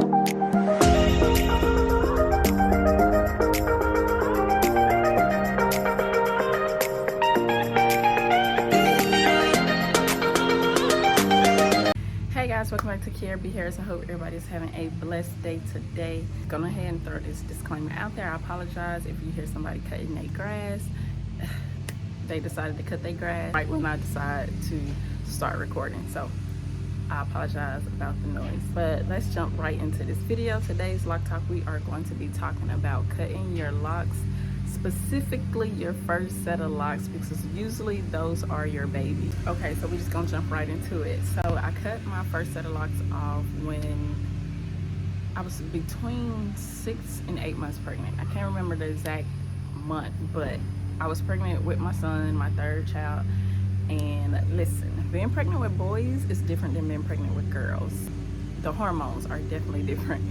Hey guys, welcome back to kiarabharris. I hope everybody's having a blessed day today. Go ahead and throw this disclaimer out there. I apologize if you hear somebody cutting their grass. They decided to cut their grass right when I decided to start recording, so I apologize about the noise. But let's jump right into this video. Today's lock talk, we are going to be talking about cutting your locks, specifically your first set of locks, because usually those are your baby. Okay, so we're just gonna jump right into it. So I cut my first set of locks off when I was between 6 and 8 months pregnant. I can't remember the exact month, but I was pregnant with my son, my third child. And listen, being pregnant with boys is different than being pregnant with girls. The hormones are definitely different.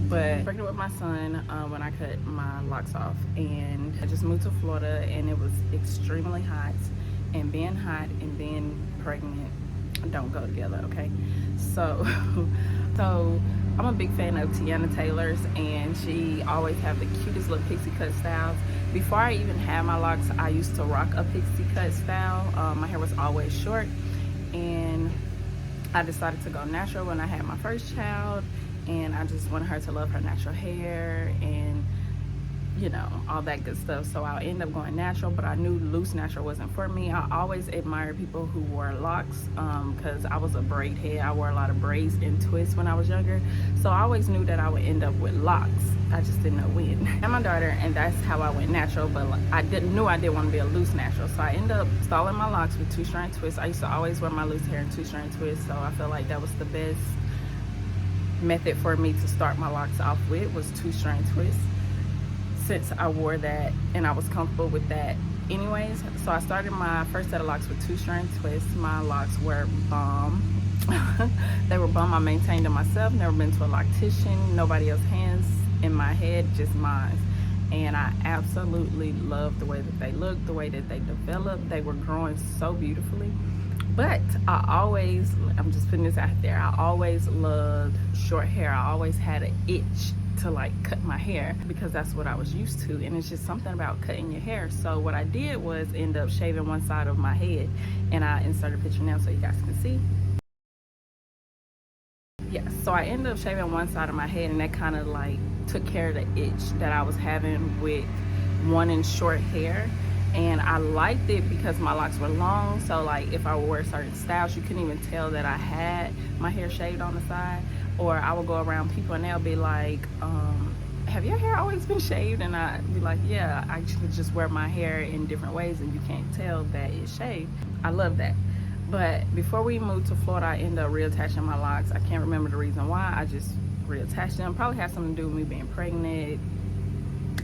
But pregnant with my son when I cut my locks off, and I just moved to Florida, and it was extremely hot, and being hot and being pregnant don't go together, okay? So I'm a big fan of Tiana Taylor's, and she always have the cutest little pixie cut styles. Before I even had my locks, I used to rock a pixie cut style. My hair was always short, and I decided to go natural when I had my first child, and I just wanted her to love her natural hair and, you know, all that good stuff. So I'll end up going natural, but I knew loose natural wasn't for me. I always admired people who wore locks because I was a braid head. I wore a lot of braids and twists when I was younger, so I always knew that I would end up with locks. I just didn't know when. I had my daughter, and that's how I went natural, but I knew I didn't want to be a loose natural, so I ended up styling my locks with 2-strand twists. I used to always wear my loose hair in 2-strand twists, so I feel like that was the best method for me to start my locks off with, was 2-strand twists, since I wore that and I was comfortable with that anyways. So I started my first set of locks with 2-strand twists. My locks were bomb. They were bomb. I maintained them myself, never been to a loctician, nobody else's hands in my head, just mine. And I absolutely loved the way that they looked, the way that they developed. They were growing so beautifully. But I always, I'm just putting this out there, I always loved short hair. I always had an itch to like cut my hair because that's what I was used to, and it's just something about cutting your hair. So what I did was end up shaving one side of my head, and I insert a picture now so you guys can see. Yeah, so I ended up shaving one side of my head, and that kind of like took care of the itch that I was having with wanting short hair. And I liked it because my locks were long, so like if I wore certain styles, you couldn't even tell that I had my hair shaved on the side. Or I would go around people and they'll be like, have your hair always been shaved? And I'd be like, yeah, I just wear my hair in different ways and you can't tell that it's shaved. I love that. But before we moved to Florida, I ended up reattaching my locks. I can't remember the reason why. I just reattached them. Probably had something to do with me being pregnant.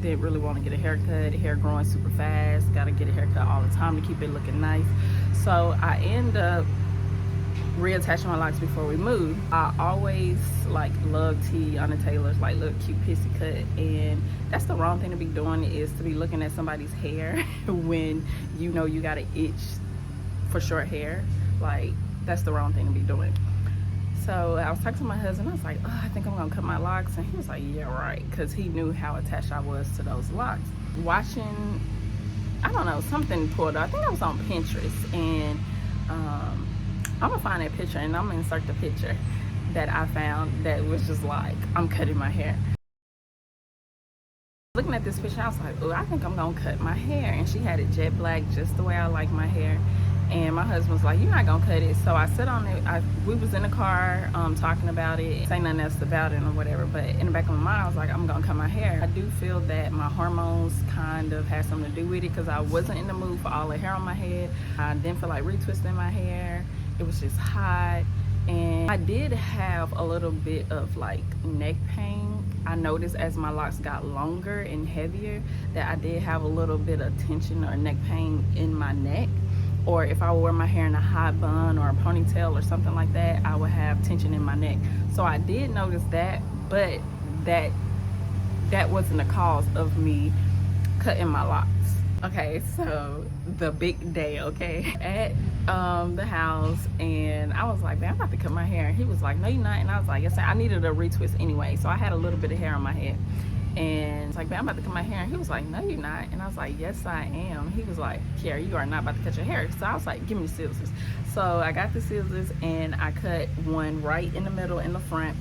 Didn't really want to get a haircut. Hair growing super fast. Got to get a haircut all the time to keep it looking nice. So I ended up reattaching my locks before we moved. I always like loved Tiana Taylor's like little cute pixie cut, and that's the wrong thing to be doing, is to be looking at somebody's hair when you know you got an itch for short hair. Like, that's the wrong thing to be doing. So I was talking to my husband. I was like, oh, I think I'm gonna cut my locks, and he was like, yeah, right, because he knew how attached I was to those locks. Watching, I don't know, something pulled up. I think I was on Pinterest, and I'm gonna find that picture and I'm gonna insert the picture that I found that was just like, I'm cutting my hair. Looking at this picture, I was like, oh, I think I'm gonna cut my hair. And she had it jet black, just the way I like my hair. And my husband was like, you're not gonna cut it. So I sat on it. We was in the car talking about it, saying nothing else about it or whatever. But in the back of my mind, I was like, I'm gonna cut my hair. I do feel that my hormones kind of had something to do with it, because I wasn't in the mood for all the hair on my head. I didn't feel like retwisting my hair. It was just hot, and I did have a little bit of like neck pain. I noticed as my locks got longer and heavier that I did have a little bit of tension or neck pain in my neck. Or if I wore my hair in a high bun or a ponytail or something like that, I would have tension in my neck. So I did notice that, but that wasn't the cause of me cutting my locks. Okay, so the big day, okay, at the house, and I was like, man, I'm about to cut my hair. And he was like, no, you're not. And I was like, yes, I needed a retwist anyway, so I had a little bit of hair on my head. And it's like, man, I'm about to cut my hair. And he was like, no, you're not. And I was like, yes, I am. He was like, Kiara, you are not about to cut your hair. So I was like, give me the scissors. So I got the scissors and I cut one right in the middle in the front.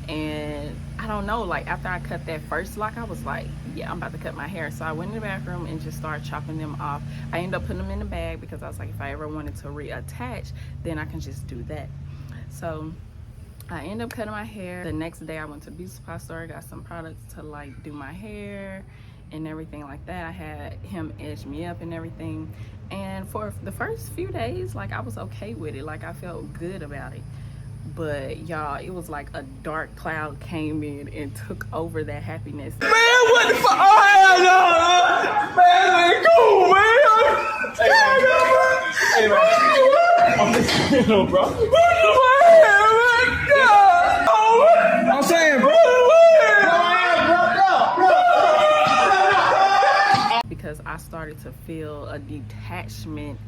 And I don't know, like after I cut that first lock, I was like, yeah, I'm about to cut my hair. So I went in the bathroom and just started chopping them off. I ended up putting them in the bag because I was like, if I ever wanted to reattach, then I can just do that. So I ended up cutting my hair. The next day I went to the beauty supply store, got some products to like do my hair and everything like that. I had him edge me up and everything. And for the first few days, like I was okay with it. Like I felt good about it. But y'all, it was like a dark cloud came in and took over that happiness. Man, what the fuck? Oh, hell no! Man, ain't cool, man! Hey, man. I'm just, bro. I'm saying, bro. Because I started to feel a detachment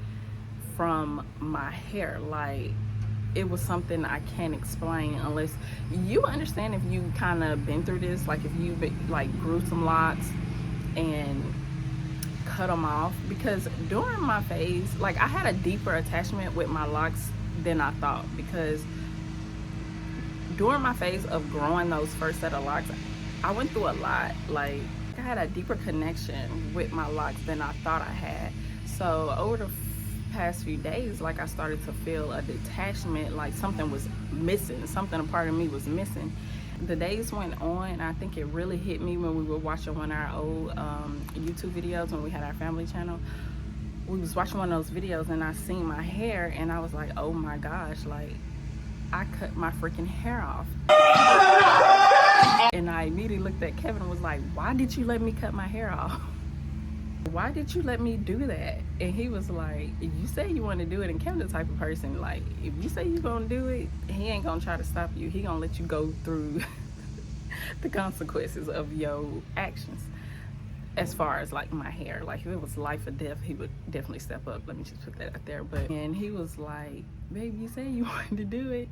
from my hair. Like, it was something I can't explain unless you understand, if you kind of been through this, like if you like grew some locks and cut them off. Because during my phase, like I had a deeper attachment with my locks than I thought, because during my phase of growing those first set of locks, I went through a lot. Like I had a deeper connection with my locks than I thought I had. So over the past few days, like I started to feel a detachment, like something was missing, something a part of me was missing. The days went on, and I think it really hit me when we were watching one of our old YouTube videos when we had our family channel. We was watching one of those videos and I seen my hair and I was like, oh my gosh, like I cut my freaking hair off. And I immediately looked at Kevin and was like, why did you let me cut my hair off? Why did you let me do that? And he was like, you say you want to do it. And Kevin's the type of person, like, if you say you're going to do it, he ain't going to try to stop you. He going to let you go through the consequences of your actions. As far as like my hair, like if it was life or death, he would definitely step up. Let me just put that out there. But and he was like, babe, you said you wanted to do it.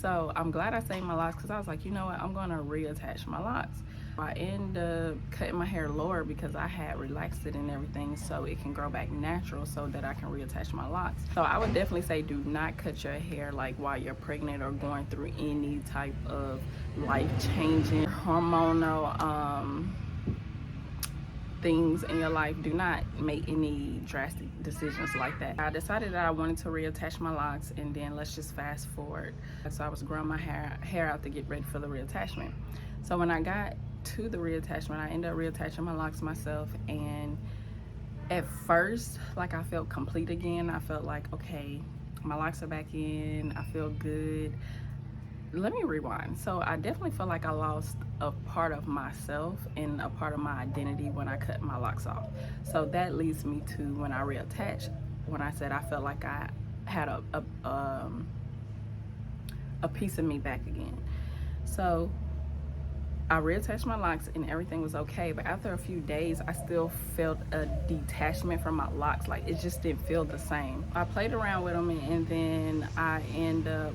So I'm glad I saved my locks, because I was like, you know what, I'm going to reattach my locks. I ended up cutting my hair lower because I had relaxed it and everything, so it can grow back natural, so that I can reattach my locks. So I would definitely say, do not cut your hair like while you're pregnant or going through any type of life-changing hormonal things in your life. Do not make any drastic decisions like that. I decided that I wanted to reattach my locks, and then let's just fast forward. So I was growing my hair out to get ready for the reattachment. So when I got to the reattachment, I ended up reattaching my locks myself, and at first, like, I felt complete again. I felt like, okay, my locks are back in, I feel good. Let me rewind. So I definitely feel like I lost a part of myself and a part of my identity when I cut my locks off. So that leads me to when I reattached, when I said I felt like I had a piece of me back again. So I reattached my locks and everything was okay, but after a few days I still felt a detachment from my locks. Like it just didn't feel the same. I played around with them, and then I ended up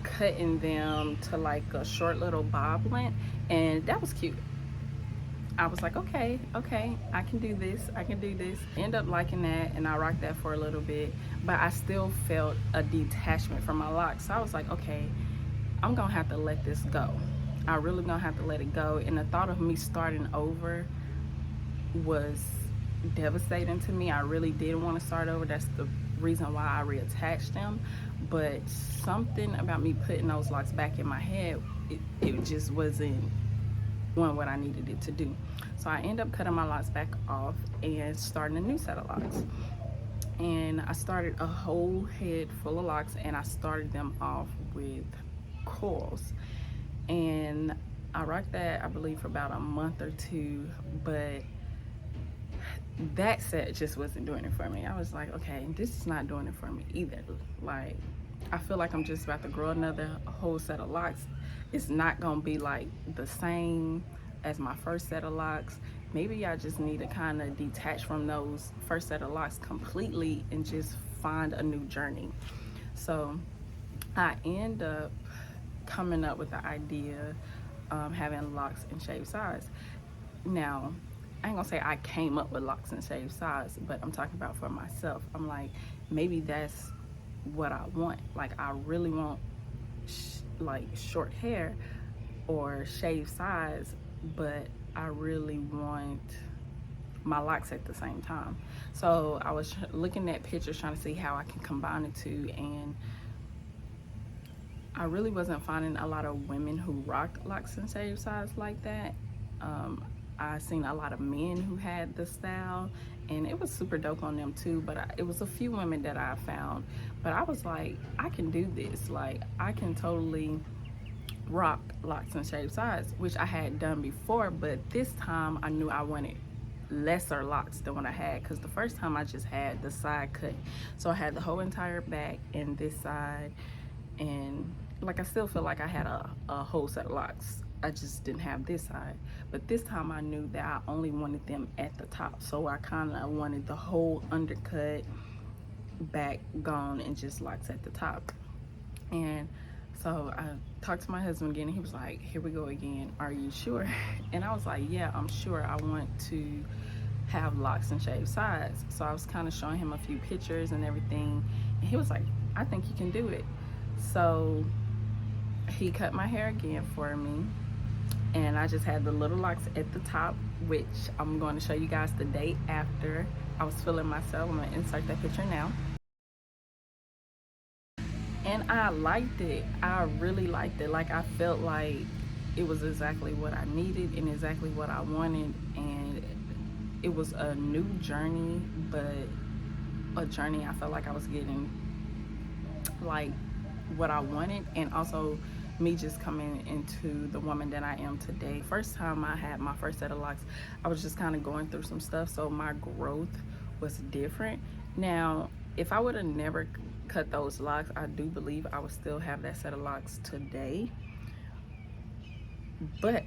cutting them to like a short little bob length, and that was cute. I was like, okay, I can do this, End up liking that, and I rocked that for a little bit, but I still felt a detachment from my locks. So I was like, okay, I'm gonna have to let this go. I really gonna have to let it go. And the thought of me starting over was devastating to me. I really did want to start over. That's the reason why I reattached them. But something about me putting those locks back in my head, it just wasn't doing what I needed it to do. So I ended up cutting my locks back off and starting a new set of locks. And I started a whole head full of locks, and I started them off with coils. And I rocked that, I believe, for about a month or two, but that set just wasn't doing it for me. I was like, okay, this is not doing it for me either. Like, I feel like I'm just about to grow another whole set of locks. It's not gonna be like the same as my first set of locks, maybe I just need to kind of detach from those first set of locks completely and just find a new journey. So I end up coming up with the idea having locks and shaved sides. Now, I ain't gonna say I came up with locks and shaved sides, but I'm talking about for myself. I'm like, maybe that's what I want. Like, I really want like short hair or shaved sides, but I really want my locks at the same time. So I was looking at pictures trying to see how I can combine the two, and I really wasn't finding a lot of women who rock locks and shaved sides like that. I seen a lot of men who had the style, and it was super dope on them too, but it was a few women that I found. But I was like, I can do this. Like, I can totally rock locks and shaved sides, which I had done before, but this time I knew I wanted lesser locks than what I had, because the first time I just had the side cut. So I had the whole entire back and this side, and like I still feel like I had a whole set of locks. I just didn't have this side. But this time I knew that I only wanted them at the top. So I kind of wanted the whole undercut, back gone, and just locks at the top. And so I talked to my husband again, and he was like, here we go again. Are you sure? And I was like, yeah, I'm sure. I want to have locks and shaved sides. So I was kind of showing him a few pictures and everything. And he was like, I think you can do it. So he cut my hair again for me, and I just had the little locks at the top, which I'm going to show you guys the day after I was feeling myself. I'm going to insert that picture now. And I liked it. I really liked it. Like, I felt like it was exactly what I needed and exactly what I wanted. And it was a new journey, but a journey I felt like I was getting like what I wanted, and also me just coming into the woman that I am today. First time I had my first set of locks, I was just kind of going through some stuff, so my growth was different. Now, if I would have never cut those locks, I do believe I would still have that set of locks today. But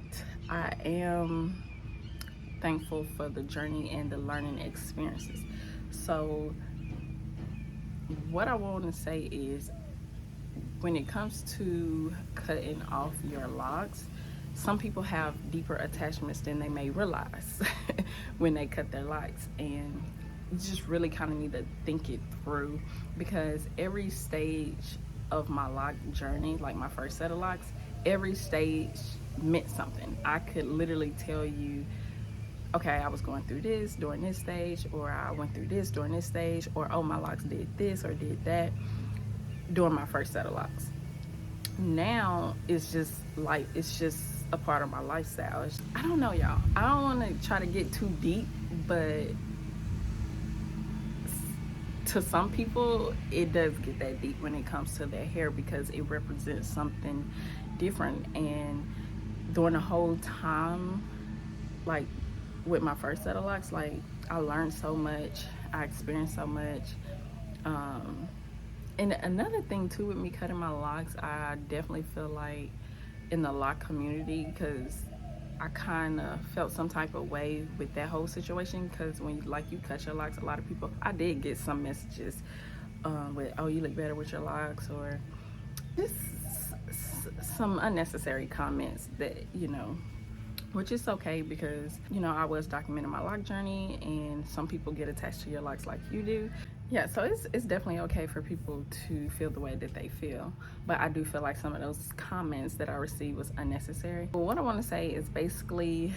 I am thankful for the journey and the learning experiences. So what I want to say is, when it comes to cutting off your locks, some people have deeper attachments than they may realize when they cut their locks, and you just really kind of need to think it through, because every stage of my lock journey, like my first set of locks, every stage meant something. I could literally tell you, okay, I was going through this during this stage, or I went through this during this stage, or oh, my locks did this or did that during my first set of locks. Now it's just like, it's just a part of my lifestyle. I don't know, y'all. I don't want to try to get too deep, but to some people it does get that deep when it comes to their hair, because it represents something different. And during the whole time, like with my first set of locks, like I learned so much, I experienced so much. And another thing too with me cutting my locks, I definitely feel like in the lock community, because I kind of felt some type of way with that whole situation, because when you cut your locks, a lot of people, I did get some messages with, oh, you look better with your locks, or just some unnecessary comments that, which is okay, because I was documenting my lock journey, and some people get attached to your locks like you do. Yeah, so it's definitely okay for people to feel the way that they feel, but I do feel like some of those comments that I received was unnecessary. But what I want to say is basically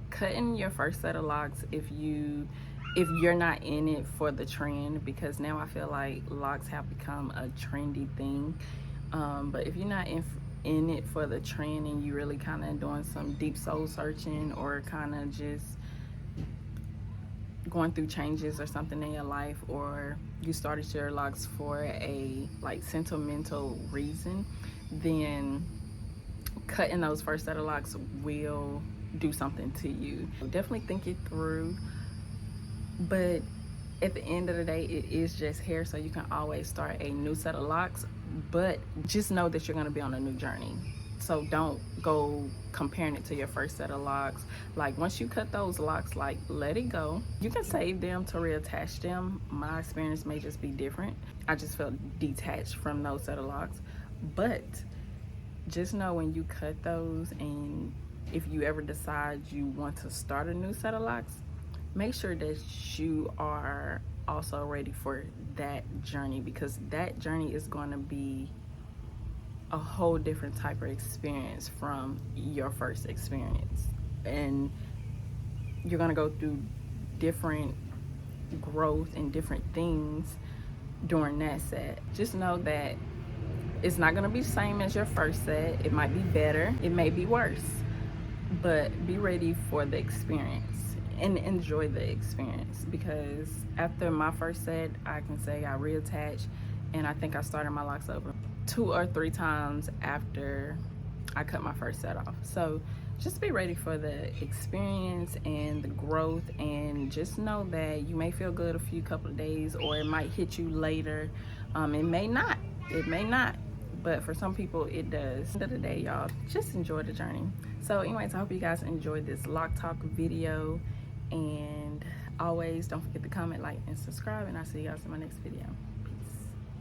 cutting your first set of locks if you're not in it for the trend, because now I feel like locks have become a trendy thing. But if you're not in it for the trend, and you really kind of doing some deep soul searching, or kind of just going through changes or something in your life, or you started your locks for a sentimental reason, then cutting those first set of locks will do something to you. Definitely think it through, but at the end of the day, it is just hair, so you can always start a new set of locks, but just know that you're going to be on a new journey. So don't go comparing it to your first set of locks. Like once you cut those locks, like let it go. You can save them to reattach them. My experience may just be different. I just felt detached from those set of locks. But just know when you cut those, and if you ever decide you want to start a new set of locks, make sure that you are also ready for that journey, because that journey is going to be a whole different type of experience from your first experience, and you're going to go through different growth and different things during that set. Just know that it's not going to be the same as your first set. It might be better, it may be worse, but be ready for the experience and enjoy the experience. Because after my first set, I can say I reattached, and I think I started my locks over 2 or 3 times after I cut my first set off. So just be ready for the experience and the growth, and just know that you may feel good a few couple of days, or it might hit you later. It may not, but for some people it does. At the end of the day, y'all, just enjoy the journey. So anyways, I hope you guys enjoyed this lock talk video, and always don't forget to comment, like, and subscribe, and I'll see you guys in my next video.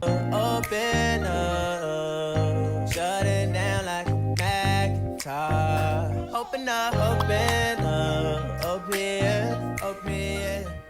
Open up, shut it down like a Macintosh. Open up, open up, open, open.